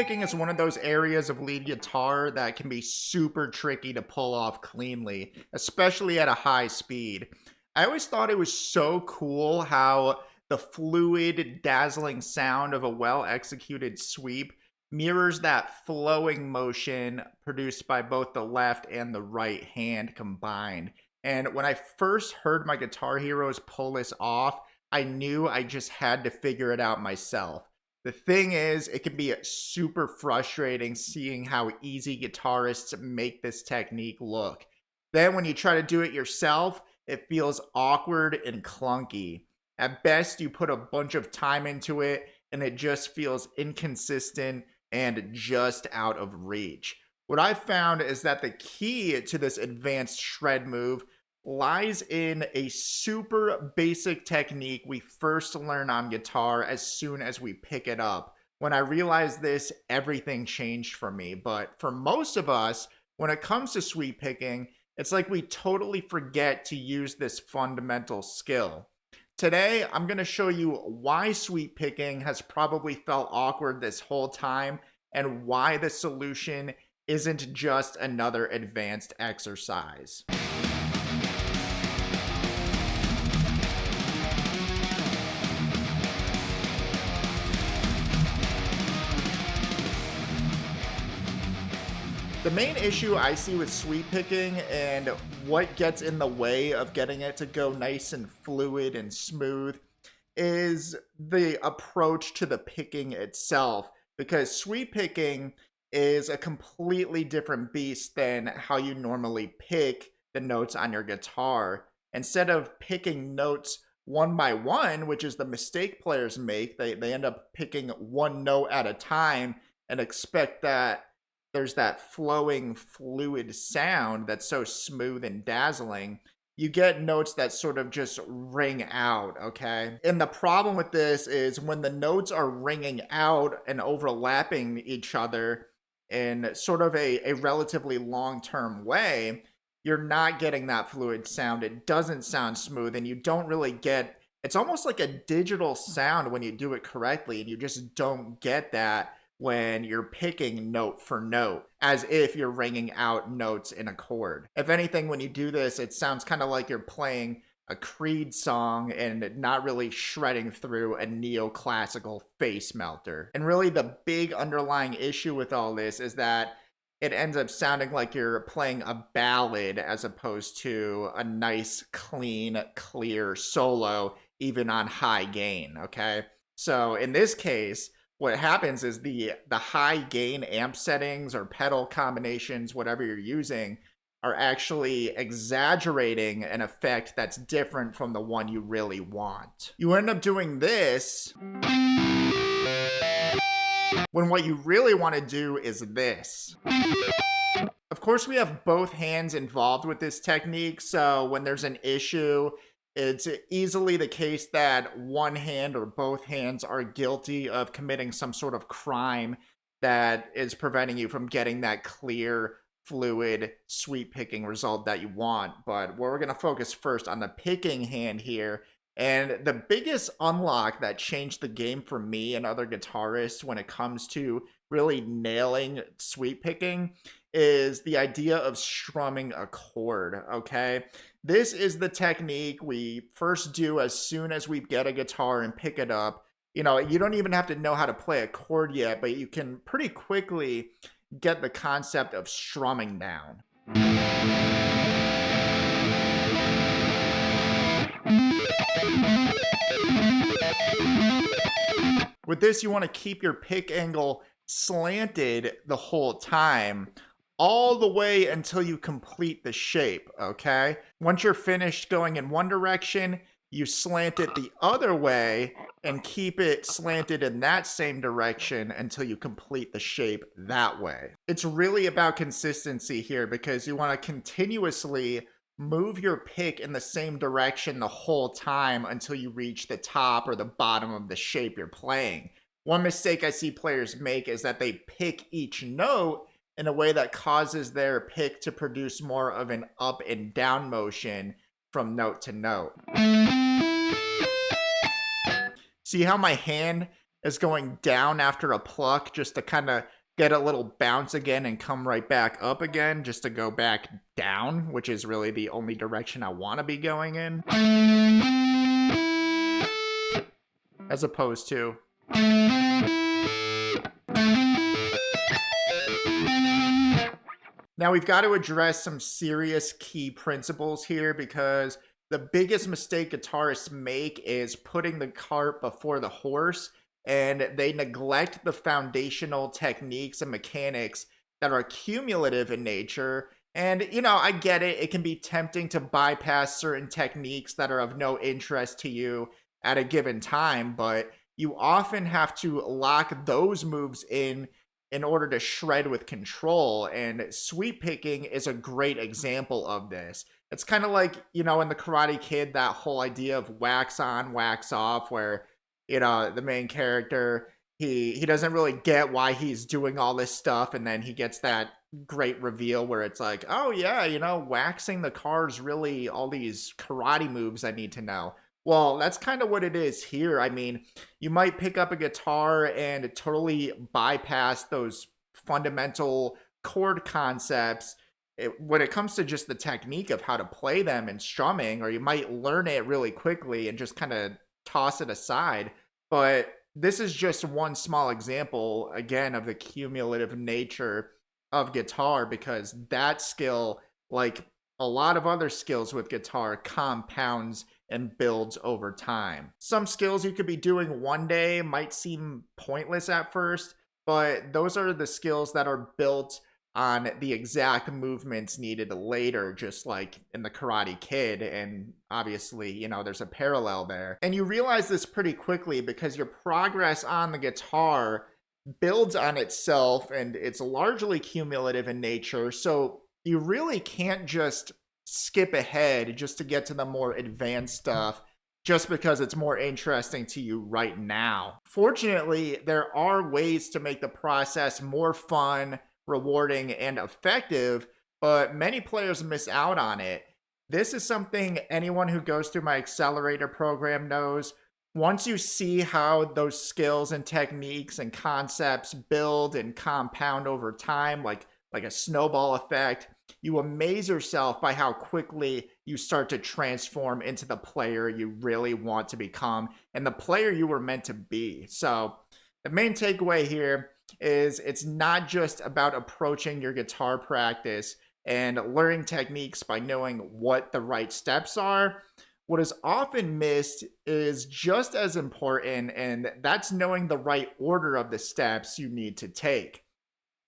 picking is one of those areas of lead guitar that can be super tricky to pull off cleanly, especially at a high speed. I always thought it was so cool how the fluid, dazzling sound of a well executed sweep mirrors that flowing motion produced by both the left and the right hand combined. And when I first heard my guitar heroes pull this off, I knew I just had to figure it out myself. The thing is, it can be super frustrating seeing how easy guitarists make this technique look. Then when you try to do it yourself, it feels awkward and clunky. At best, you put a bunch of time into it and it just feels inconsistent and just out of reach. What I found is that the key to this advanced shred move lies in a super basic technique we first learn on guitar as soon as we pick it up. When I realized this, everything changed for me. But for most of us, when it comes to sweep picking, it's like we totally forget to use this fundamental skill. Today, I'm going to show you why sweep picking has probably felt awkward this whole time and why the solution isn't just another advanced exercise. The main issue I see with sweep picking and what gets in the way of getting it to go nice and fluid and smooth is the approach to the picking itself. Because sweep picking is a completely different beast than how you normally pick the notes on your guitar. Instead of picking notes one by one, which is the mistake players make, they end up picking one note at a time and expect that there's that flowing fluid sound that's so smooth and dazzling. You get notes that sort of just ring out, okay? And the problem with this is when the notes are ringing out and overlapping each other in sort of a relatively long-term way, you're not getting that fluid sound. It doesn't sound smooth, and you don't really get, it's almost like a digital sound when you do it correctly, and you just don't get that when you're picking note for note, as if you're ringing out notes in a chord. If anything, when you do this, it sounds kind of like you're playing a Creed song and not really shredding through a neoclassical face melter. And really the big underlying issue with all this is that it ends up sounding like you're playing a ballad as opposed to a nice, clean, clear solo, even on high gain, okay? So in this case, what happens is the high gain amp settings or pedal combinations, whatever you're using, are actually exaggerating an effect that's different from the one you really want. You end up doing this when what you really want to do is this. Of course, we have both hands involved with this technique, so when there's an issue, it's easily the case that one hand or both hands are guilty of committing some sort of crime that is preventing you from getting that clear, fluid, sweep picking result that you want. But we're going to focus first on the picking hand here. And the biggest unlock that changed the game for me and other guitarists when it comes to really nailing sweep picking is the idea of strumming a chord, okay? This is the technique we first do as soon as we get a guitar and pick it up. You know, you don't even have to know how to play a chord yet, but you can pretty quickly get the concept of strumming down. With this, you want to keep your pick angle slanted the whole time, all the way until you complete the shape, okay? Once you're finished going in one direction, you slant it the other way and keep it slanted in that same direction until you complete the shape that way. It's really about consistency here because you want to continuously move your pick in the same direction the whole time until you reach the top or the bottom of the shape you're playing. One mistake I see players make is that they pick each note in a way that causes their pick to produce more of an up and down motion from note to note. See how my hand is going down after a pluck just to kind of get a little bounce again and come right back up again just to go back down, which is really the only direction I want to be going in, as opposed to. Now we've got to address some serious key principles here because the biggest mistake guitarists make is putting the cart before the horse, and they neglect the foundational techniques and mechanics that are cumulative in nature. And, I get it. It can be tempting to bypass certain techniques that are of no interest to you at a given time, but you often have to lock those moves in order to shred with control. And sweep picking is a great example of this. It's kind of like, in the Karate Kid, that whole idea of wax on, wax off, where, the main character, he doesn't really get why he's doing all this stuff. And then he gets that great reveal where it's like, oh yeah, waxing the car is really all these karate moves I need to know. Well, that's kind of what it is here. I mean, you might pick up a guitar and totally bypass those fundamental chord concepts when it comes to just the technique of how to play them and strumming, or you might learn it really quickly and just kind of toss it aside. But this is just one small example, again, of the cumulative nature of guitar, because that skill, like a lot of other skills with guitar, compounds and builds over time. Some skills you could be doing one day might seem pointless at first, but those are the skills that are built on the exact movements needed later, just like in the Karate Kid. And obviously, there's a parallel there. And you realize this pretty quickly because your progress on the guitar builds on itself and it's largely cumulative in nature. So you really can't just skip ahead just to get to the more advanced stuff just because it's more interesting to you right now. Fortunately, there are ways to make the process more fun, rewarding, and effective, but many players miss out on it. This is something anyone who goes through my accelerator program knows. Once you see how those skills and techniques and concepts build and compound over time, like a snowball effect, you amaze yourself by how quickly you start to transform into the player you really want to become and the player you were meant to be. So the main takeaway here is it's not just about approaching your guitar practice and learning techniques by knowing what the right steps are. What is often missed is just as important, and that's knowing the right order of the steps you need to take.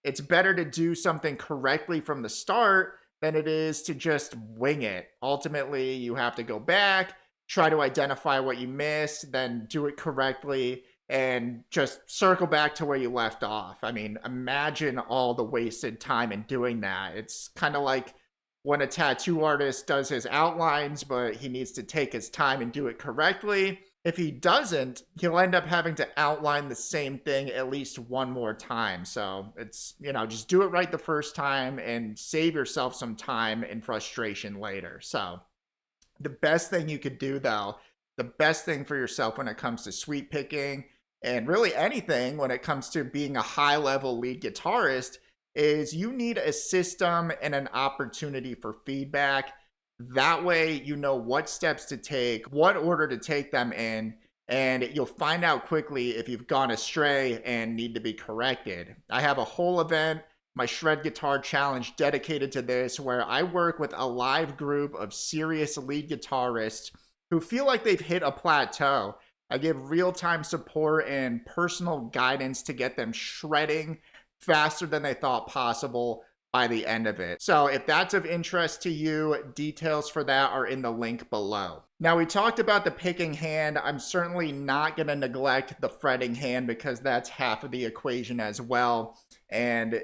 It's better to do something correctly from the start than it is to just wing it. Ultimately, you have to go back, try to identify what you missed, then do it correctly, and just circle back to where you left off. I mean, imagine all the wasted time in doing that. It's kind of like when a tattoo artist does his outlines, but he needs to take his time and do it correctly. If he doesn't, he'll end up having to outline the same thing at least one more time. So it's, just do it right the first time and save yourself some time and frustration later. So the best thing you could do, though, the best thing for yourself when it comes to sweep picking and really anything when it comes to being a high-level lead guitarist is you need a system and an opportunity for feedback. That way, you know what steps to take, what order to take them in, and you'll find out quickly if you've gone astray and need to be corrected. I have a whole event, my Shred Guitar Challenge, dedicated to this, where I work with a live group of serious lead guitarists who feel like they've hit a plateau. I give real-time support and personal guidance to get them shredding faster than they thought possible by the end of it. So if that's of interest to you, details for that are in the link below. Now, we talked about the picking hand. I'm certainly not going to neglect the fretting hand because that's half of the equation as well. And,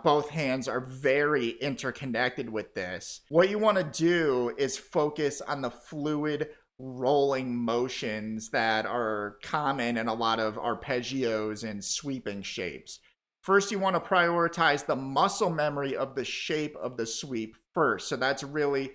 both hands are very interconnected with this. What you want to do is focus on the fluid rolling motions that are common in a lot of arpeggios and sweeping shapes. First, you want to prioritize the muscle memory of the shape of the sweep first. So that's really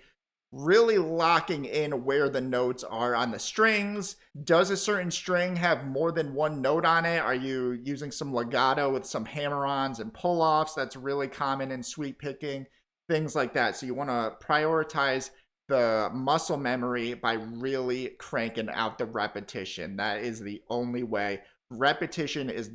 really locking in where the notes are on the strings. Does a certain string have more than one note on it? Are you using some legato with some hammer-ons and pull-offs? That's really common in sweep picking, things like that. So you want to prioritize the muscle memory by really cranking out the repetition. That is the only way. Repetition is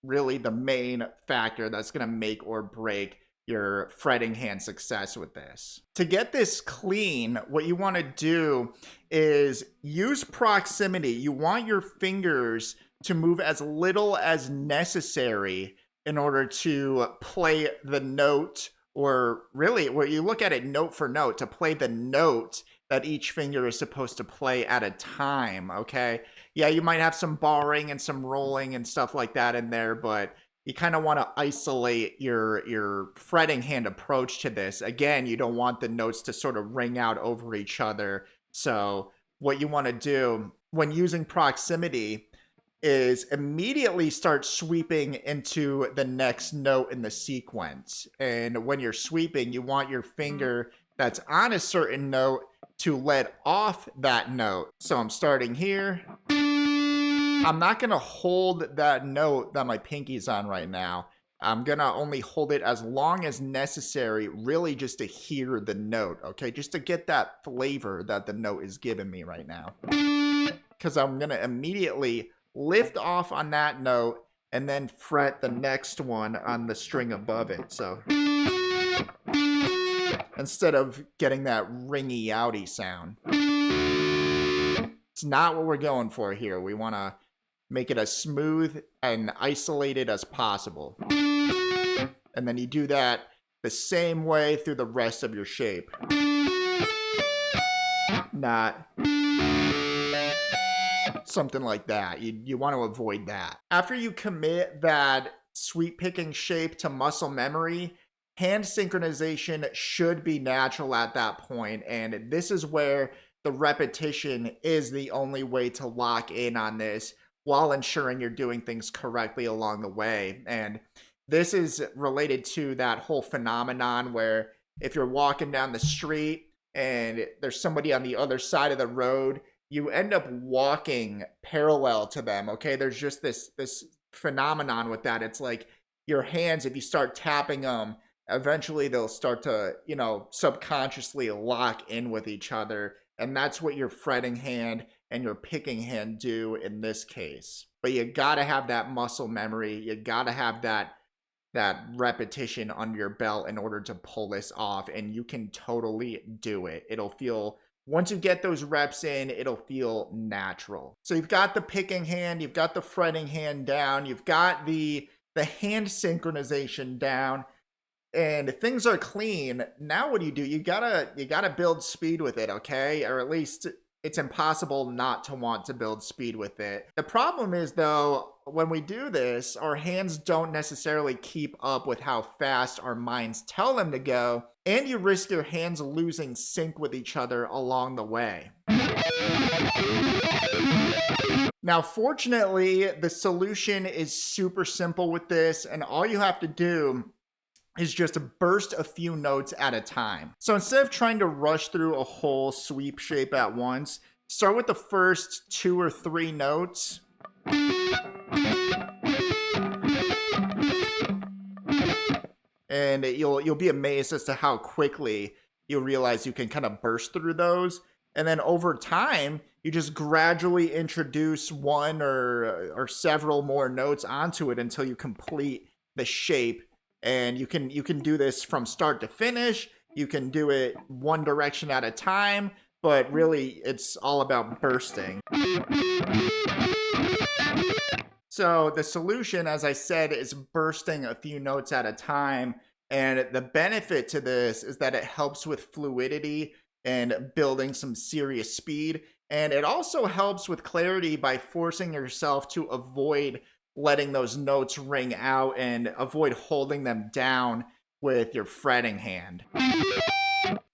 really the main factor that's going to make or break your fretting hand success with this. To get this clean, what you want to do is use proximity. You want your fingers to move as little as necessary in order to play the note, or really, where you look at it note for note, to play the note that each finger is supposed to play at a time, okay? Yeah, you might have some barring and some rolling and stuff like that in there, but you kind of want to isolate your fretting hand approach to this. Again, you don't want the notes to sort of ring out over each other. So what you want to do when using proximity is immediately start sweeping into the next note in the sequence. And when you're sweeping, you want your finger that's on a certain note to let off that note. So I'm starting here. I'm not going to hold that note that my pinky's on right now. I'm going to only hold it as long as necessary, really just to hear the note, okay? Just to get that flavor that the note is giving me right now. Because I'm going to immediately lift off on that note and then fret the next one on the string above it. So instead of getting that ringy outy sound. It's not what we're going for here. We want to make it as smooth and isolated as possible. And then you do that the same way through the rest of your shape. Not something like that. You want to avoid that. After you commit that sweep picking shape to muscle memory, hand synchronization should be natural at that point. And this is where the repetition is the only way to lock in on this, while ensuring you're doing things correctly along the way. And this is related to that whole phenomenon where if you're walking down the street and there's somebody on the other side of the road, you end up walking parallel to them, okay? There's just this phenomenon with that. It's like your hands, if you start tapping them, eventually they'll start to, subconsciously lock in with each other. And that's what your fretting hand and your picking hand do in this case. But you gotta have that muscle memory. You gotta have that repetition under your belt in order to pull this off. And you can totally do it. It'll feel, once you get those reps in, it'll feel natural. So you've got the picking hand, you've got the fretting hand down, you've got the hand synchronization down, and if things are clean. Now what do? You gotta build speed with it, okay? Or at least it's impossible not to want to build speed with it. The problem is, though, when we do this, our hands don't necessarily keep up with how fast our minds tell them to go, and you risk your hands losing sync with each other along the way. Now, fortunately, the solution is super simple with this, and all you have to do is just burst a few notes at a time. So instead of trying to rush through a whole sweep shape at once, start with the first 2 or 3 notes. And you'll be amazed as to how quickly you'll realize you can kind of burst through those. And then over time, you just gradually introduce one or several more notes onto it until you complete the shape. And you can do this from start to finish. You can do it one direction at a time, but really it's all about bursting. So the solution, as I said, is bursting a few notes at a time. And the benefit to this is that it helps with fluidity and building some serious speed. And it also helps with clarity by forcing yourself to avoid letting those notes ring out and avoid holding them down with your fretting hand.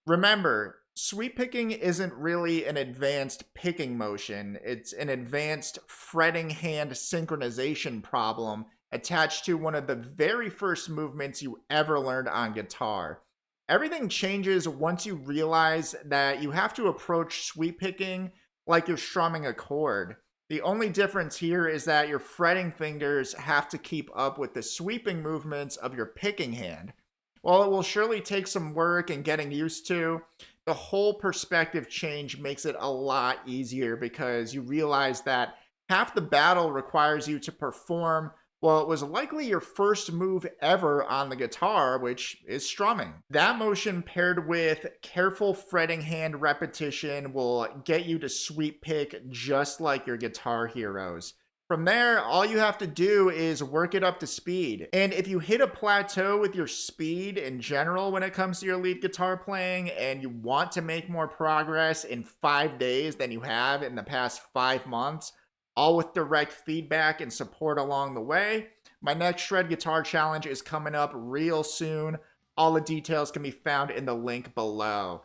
Remember, sweep picking isn't really an advanced picking motion. It's an advanced fretting hand synchronization problem attached to one of the very first movements you ever learned on guitar. Everything changes once you realize that you have to approach sweep picking like you're strumming a chord. The only difference here is that your fretting fingers have to keep up with the sweeping movements of your picking hand. While it will surely take some work and getting used to, the whole perspective change makes it a lot easier because you realize that half the battle requires you to perform, well, it was likely your first move ever on the guitar, which is strumming. That motion paired with careful fretting hand repetition will get you to sweep pick just like your guitar heroes. From there, all you have to do is work it up to speed. And if you hit a plateau with your speed in general when it comes to your lead guitar playing and you want to make more progress in 5 days than you have in the past 5 months, all with direct feedback and support along the way, my next Shred Guitar Challenge is coming up real soon. All the details can be found in the link below.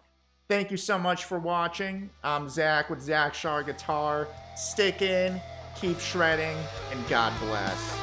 Thank you so much for watching. I'm Zach with Char Guitar. Stick in, keep shredding, and God bless.